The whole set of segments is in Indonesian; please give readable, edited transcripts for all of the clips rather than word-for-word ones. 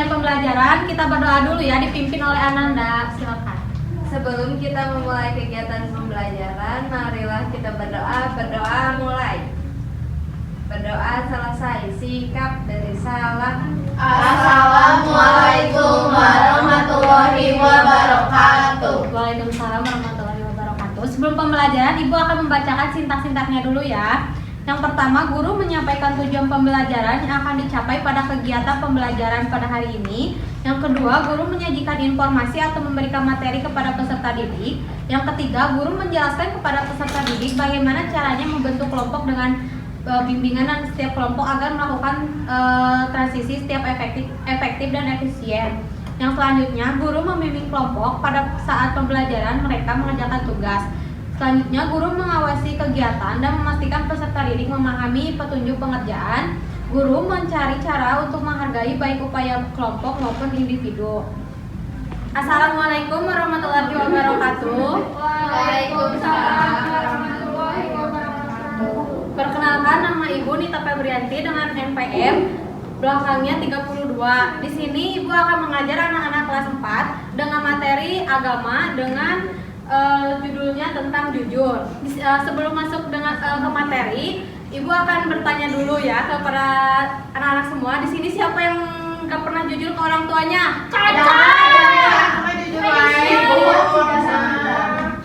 memulai pembelajaran, kita berdoa dulu ya, dipimpin oleh Ananda. Silakan. Sebelum kita memulai kegiatan pembelajaran, marilah kita berdoa. Berdoa mulai. Berdoa selesai. Sikap dari salah. Assalamualaikum warahmatullahi wabarakatuh. Waalaikumsalam warahmatullahi wabarakatuh. Sebelum pembelajaran, Ibu akan membacakan sintak-sintaknya dulu ya. Yang pertama, guru menyampaikan tujuan pembelajaran yang akan dicapai pada kegiatan pembelajaran pada hari ini. Yang kedua, guru menyajikan informasi atau memberikan materi kepada peserta didik. Yang ketiga, guru menjelaskan kepada peserta didik bagaimana caranya membentuk kelompok dengan bimbingan dan setiap kelompok agar melakukan transisi setiap efektif dan efisien. Yang selanjutnya, guru membimbing kelompok pada saat pembelajaran mereka mengerjakan tugas. Selanjutnya, guru mengawasi kegiatan dan memastikan peserta didik memahami petunjuk pengerjaan. Guru mencari cara untuk menghargai baik upaya kelompok maupun individu. Assalamualaikum warahmatullahi wabarakatuh. Waalaikumsalam warahmatullahi wabarakatuh. Perkenalkan, nama Ibu Nita Febrianti dengan NPM belakangnya 32. Di sini Ibu akan mengajar anak-anak kelas 4 dengan materi agama dengan judulnya tentang jujur. Sebelum masuk ke materi, Ibu akan bertanya dulu ya kepada anak-anak semua. Di sini siapa yang gak pernah jujur ke orang tuanya?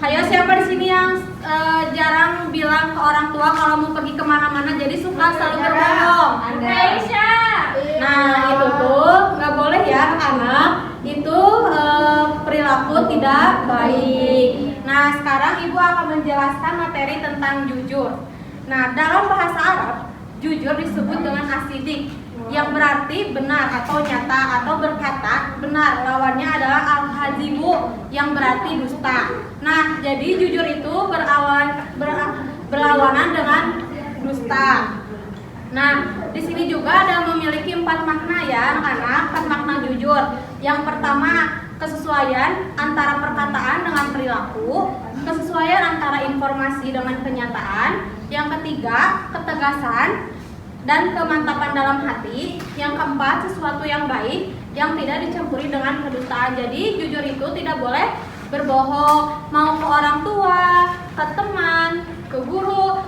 Hayo, siapa di sini yang jarang bilang ke orang tua kalau mau pergi kemana-mana, jadi suka selalu berbohong? Nah, itu tuh nggak boleh ya anak-anak. Itu perilaku tidak baik. Nah, sekarang Ibu akan menjelaskan materi tentang jujur. Nah, dalam bahasa Arab, jujur disebut dengan asidik, yang berarti benar atau nyata atau berkata benar. Lawannya adalah al-hazibu, yang berarti dusta. Nah, jadi jujur itu berlawanan dengan dusta. Nah, di sini juga ada memiliki 4 makna ya anak-anak, 4 makna jujur. Yang pertama, kesesuaian antara perkataan dengan perilaku, kesesuaian antara informasi dengan kenyataan. Yang ketiga, ketegasan dan kemantapan dalam hati. Yang keempat, sesuatu yang baik yang tidak dicampuri dengan kedustaan. Jadi jujur itu tidak boleh berbohong, mau ke orang tua, ke teman, ke guru,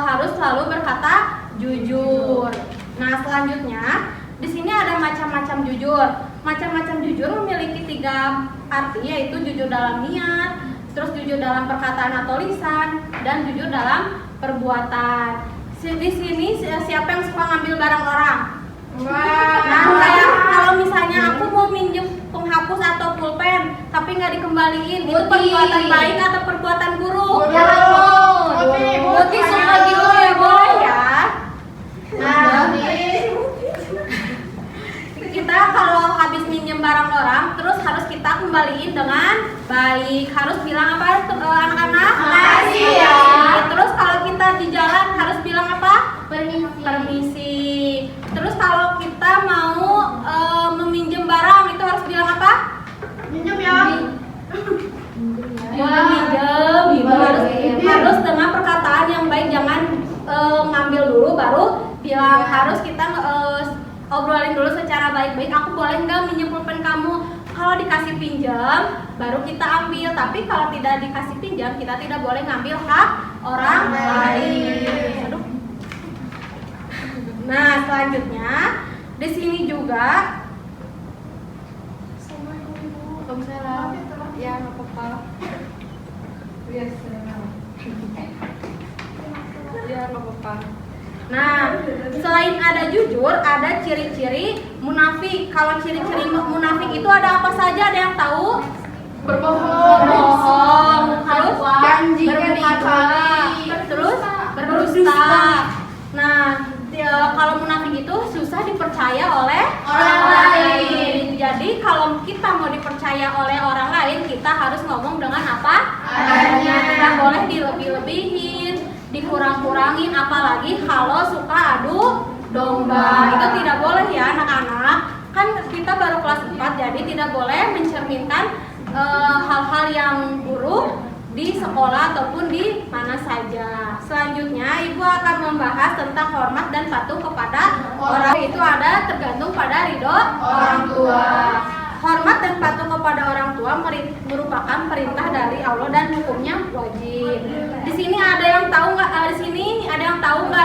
harus selalu berkata jujur. Nah, selanjutnya di sini ada macam-macam jujur. Macam-macam jujur memiliki 3 arti, yaitu jujur dalam niat, terus jujur dalam perkataan atau lisan, dan jujur dalam perbuatan. Di sini siapa yang suka ngambil barang orang? Nah, kayak kalau misalnya aku mau minjem penghapus atau pulpen tapi nggak dikembaliin, itu perbuatan baik atau perbuatan buruk? Buti suka gitu ya, boleh ya. Nah, kita kalau habis minjem barang orang, terus harus kita kembaliin dengan baik. Harus bilang apa anak-anak? Makasih ya. Terus kalau kita di jalan harus bilang apa? Permisi. Terus kalau kita mau meminjam barang itu harus bilang apa? Minjem ya. Boleh minjem gitu. Harus dengan perkataan yang baik, jangan ngambil dulu baru bilang. Harus kita obrolin dulu secara baik-baik. Aku boleh nggak minjem pulpen kamu? Kalau dikasih pinjam baru kita ambil, tapi kalau tidak dikasih pinjam kita tidak boleh ngambil hak orang lain. Aduh. Nah, selanjutnya di sini juga. Waalaikumsalam. Ya, nggak apa-apa. Ya, nggak apa-apa. Nah, selain ada jujur, ada ciri-ciri munafik. Kalau ciri-ciri munafik itu ada apa saja? Ada yang tahu? Berbohong, terus janji terus berdusta. Nah, kalau munafik itu susah dipercaya oleh orang lain. Jadi kalau kita mau dipercaya oleh orang lain, kita harus ngomong dengan apa? Adanya. Tidak boleh dilebih-lebihin, dikurang-kurangin, apalagi kalau suka adu domba. Itu tidak boleh ya anak-anak. Kan kita baru kelas 4, jadi tidak boleh mencerminkan hal-hal yang buruk di sekolah ataupun di mana saja. Selanjutnya Ibu akan membahas tentang hormat dan patuh kepada orang. Itu ada tergantung kepada ridho Orang tua. Hormat dan patuh kepada orang tua merupakan perintah dari Allah dan hukumnya wajib. Di sini ada yang tahu nggak?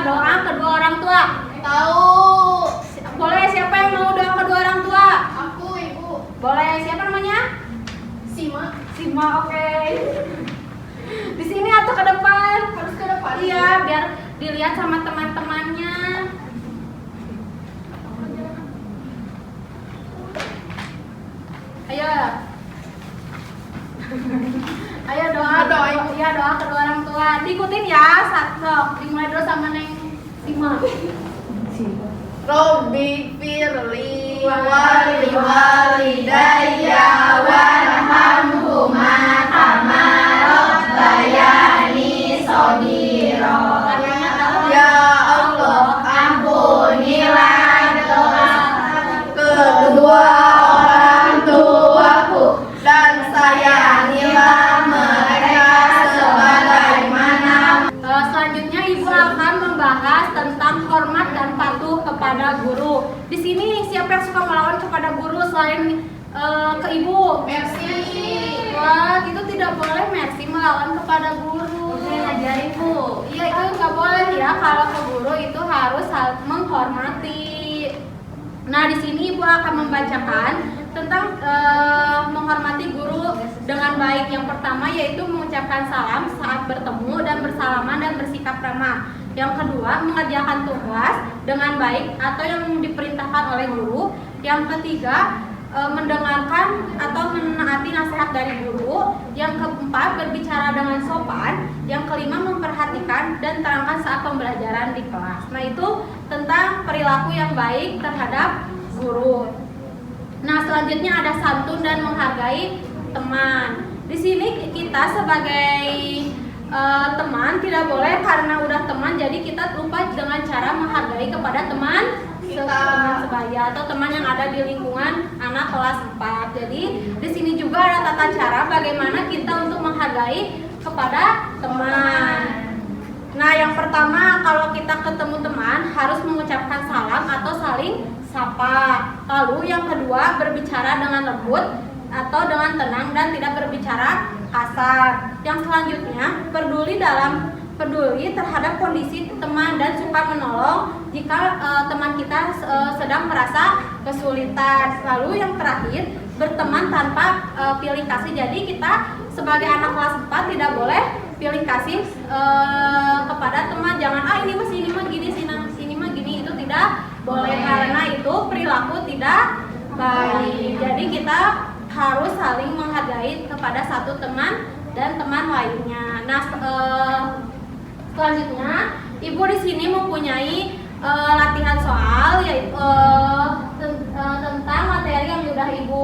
Doa kedua orang tua? Tahu. Boleh, siapa yang mau doa kedua orang tua? Aku, Ibu. Boleh, siapa namanya? Sima. Sima, oke. Di sini atau ke depan? Harus ke depan. Iya, biar dilihat sama teman-temannya. Ayo. Ayo doa, iya doa kedua orang tua. Diikutin ya, satu. Dimulai dulu sama Neng Sima. Robbi firli wali walidayya warhamhuma kama rabbayani shaghira. Artinya tahu? Ya Allah, ampunilah dosa kedua orang tuaku dan sayangilah mereka sebagaimana. Selanjutnya Ibu akan membahas tentang hormat dan patuh kepada guru. Di sini siapa yang suka melawan kepada guru selain ke Ibu? Merci. Wah, itu tidak boleh Merci melawan kepada guru. Ngajarin Bu. Iya, itu nggak boleh ya. Kalau ke guru itu harus menghormati. Nah, di sini Ibu akan membacakan tentang menghormati guru dengan baik. Yang pertama yaitu mengucapkan salam saat bertemu dan bersalaman dan bersikap ramah. Yang kedua, mengerjakan tugas dengan baik atau yang diperintahkan oleh guru. Yang ketiga, mendengarkan atau menaati nasihat dari guru. Yang keempat, berbicara dengan sopan. Yang kelima, memperhatikan dan terangkan saat pembelajaran di kelas. Nah, itu tentang perilaku yang baik terhadap guru. Nah, selanjutnya ada santun dan menghargai teman. Di sini kita sebagai teman tidak boleh karena udah teman jadi kita lupa dengan cara menghargai kepada teman sebaya atau teman yang ada di lingkungan anak kelas 4. Jadi di sini juga ada tata cara bagaimana kita untuk menghargai kepada teman. Nah, yang pertama kalau kita ketemu teman harus mengucapkan salam atau saling sapa. Lalu yang kedua, berbicara dengan lembut atau dengan tenang dan tidak berbicara kasar. Yang selanjutnya, peduli terhadap kondisi teman dan suka menolong jika teman kita sedang merasa kesulitan. Lalu yang terakhir, berteman tanpa pilih kasih. Jadi kita sebagai anak kelas 4 tidak boleh pilih kasih kepada teman. Jangan ini mah gini, sini mah gini, itu tidak boleh karena itu perilaku tidak baik. Jadi kita harus saling menghargai kepada satu teman dan teman lainnya. Nah, selanjutnya Ibu di sini mempunyai latihan soal yaitu tentang materi yang sudah Ibu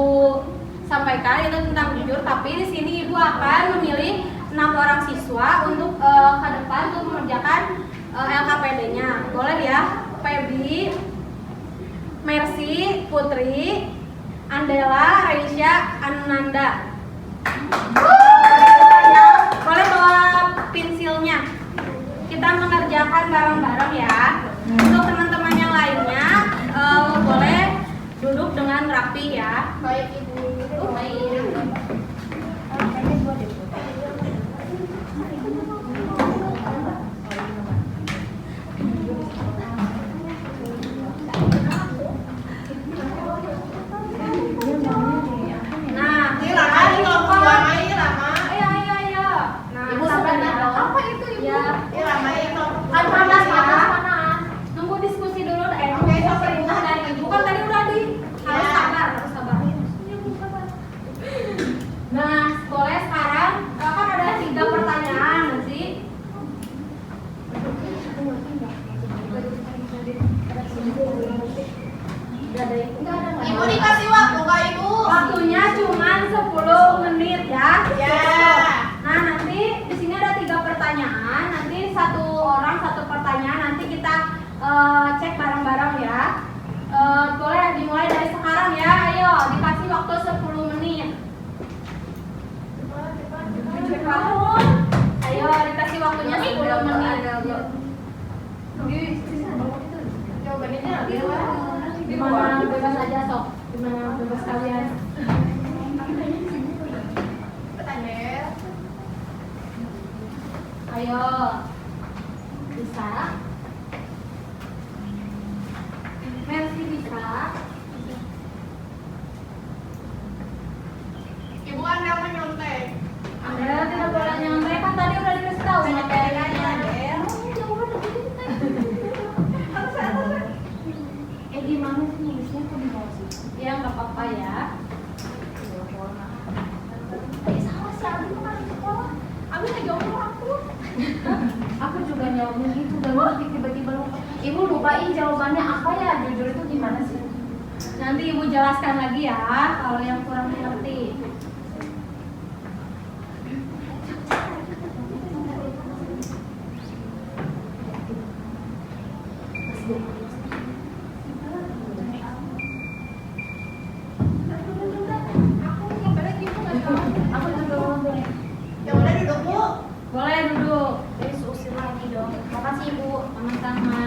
sampaikan, itu tentang jujur. Tapi di sini Ibu akan memilih 6 orang siswa untuk ke depan untuk mengerjakan LKPD-nya. Boleh ya? Feby, Mercy, Putri, Andela, Aisyah, Ananda. Boleh bawa pensilnya. Kita mengerjakan bareng-bareng ya. Untuk teman-teman yang lainnya boleh duduk dengan rapi ya. Baik, Ibu. Baik. Ibu dikasih waktu nggak, Ibu? Waktunya cuma 10 menit ya. Ya. Nah, nanti di sini ada 3 pertanyaan. Nanti satu orang satu pertanyaan. Nanti kita cek bareng-bareng ya. Boleh dimulai dari sekarang ya. Ayo, dikasih waktu 10 menit. Ayo, dikasih waktunya 10 menit. Jawabannya ada. Gimana bebas aja sok. Gimana bebas kalian? Petanda. Ayo. Bisa? Mercy bisa? Ibu Anda menyontek. Anda tidak boleh nyontek, kan tadi udah dikasih tahu materinya. Gimana sih nulisnya kok di bawah sih? Ya nggak apa-apa ya. Salah sih, Abi bukan di sekolah. Abi nggak jawab aku. Aku juga jawabnya gitu, dan nanti tiba-tiba lupa. Ibu lupain jawabannya apa ya? Jujur itu gimana sih? Nanti ibu jelaskan lagi ya kalau yang kurang mengerti. Aku juga mau boleh. Ya udah duduk, Bu. Boleh duduk. Jadi usir lagi dong. Makasih Ibu, sama-sama.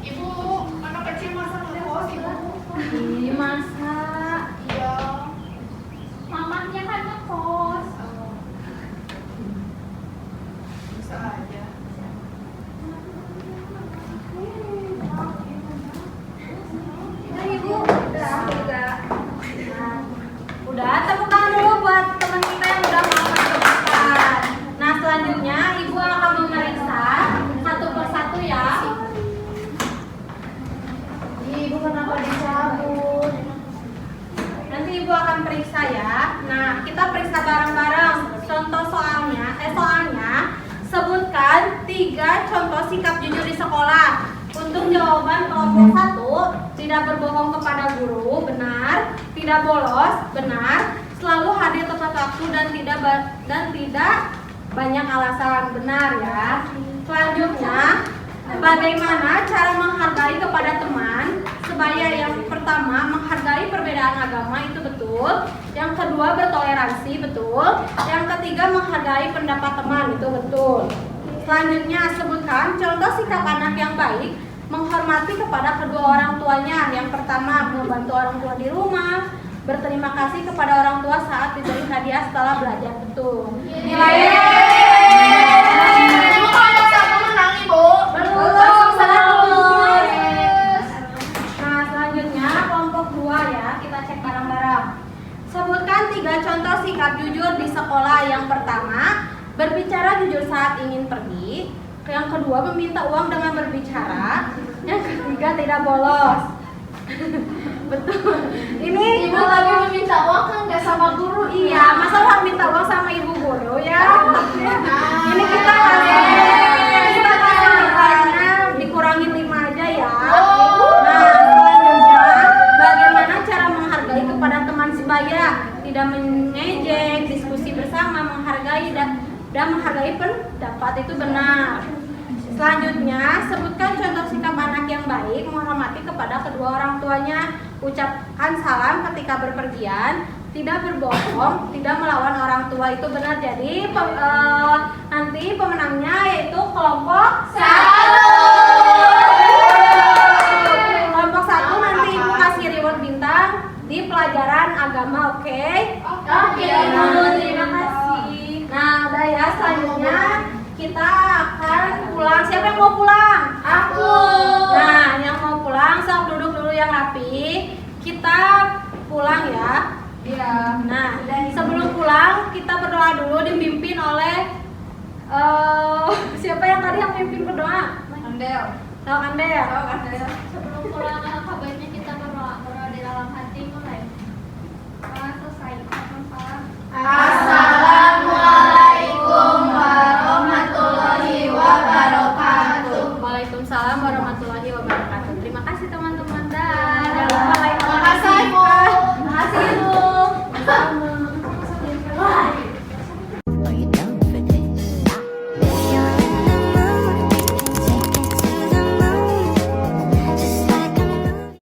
Ibu, anak kecil masa ngekos, Ibu? Ih, masa? Iya. Mamanya kan ngekos. Bisa aja. Udah Ibu, udah. Udah, tepuk tangan dulu buat teman kita yang udah mau mendapatkan. Nah, selanjutnya Ibu akan memeriksa satu persatu ya. Ibu kenapa dicabut? Nanti Ibu akan periksa ya. Nah, kita periksa bareng-bareng. Contoh soalnya, sebutkan 3 contoh sikap jujur di sekolah. Untuk jawaban kelompok 1, tidak berbohong kepada guru, benar. Tidak bolos, benar. Selalu hadir tepat waktu dan tidak banyak alasan, benar ya. Selanjutnya, bagaimana cara menghargai kepada teman? Sebaya yang pertama, menghargai perbedaan agama, itu betul. Yang kedua, bertoleransi, betul. Yang ketiga, menghargai pendapat teman, itu betul. Selanjutnya, sebutkan contoh sikap anak yang baik, menghormati kepada kedua orang tuanya. Yang pertama, membantu orang tua di rumah, berterima kasih kepada orang tua saat diberi hadiah setelah belajar, betul. Nilainya Ibu kelompok 1 menang, Ibu. belum, Nah, selanjutnya kelompok 2 ya, kita cek bareng-bareng. Sebutkan 3 contoh sikap jujur di sekolah. Yang pertama, berbicara jujur saat ingin pergi. Yang kedua, meminta uang dengan berbicara. Yang ketiga, tidak bolos. Betul. Ini Ibu lagi meminta uang kan nggak sama guru? iya, masa mau minta uang sama ibu guru ya? Ini kita kasih nilainya dikurangin 5 aja ya. Nah, selanjutnya, bagaimana cara menghargai kepada teman sebaya? Tidak mengejek, diskusi bersama, menghargai dan menghargai pendapat, itu benar. Selanjutnya, sebutkan contoh sikap anak yang baik, menghormati kepada kedua orang tuanya, ucapkan salam ketika berpergian, tidak berbohong, tidak melawan orang tua, itu benar. Jadi nanti pemenangnya yaitu kelompok 1. Kelompok 1 nanti Ibu kasih reward bintang di pelajaran agama, oke? Oke. Terima kasih. Nah, udah ya, selanjutnya kita akan pulang. Siapa yang mau pulang? Aku. Nah, yang mau pulang sok duduk dulu yang rapi. Kita pulang ya. Iya. Nah, sebelum pulang kita berdoa dulu dipimpin oleh siapa yang tadi yang pimpin berdoa? Andel. Tahu Andel? Sebelum pulang alangkah baiknya kita berdoa di dalam hati mulai. Selesai. Salam.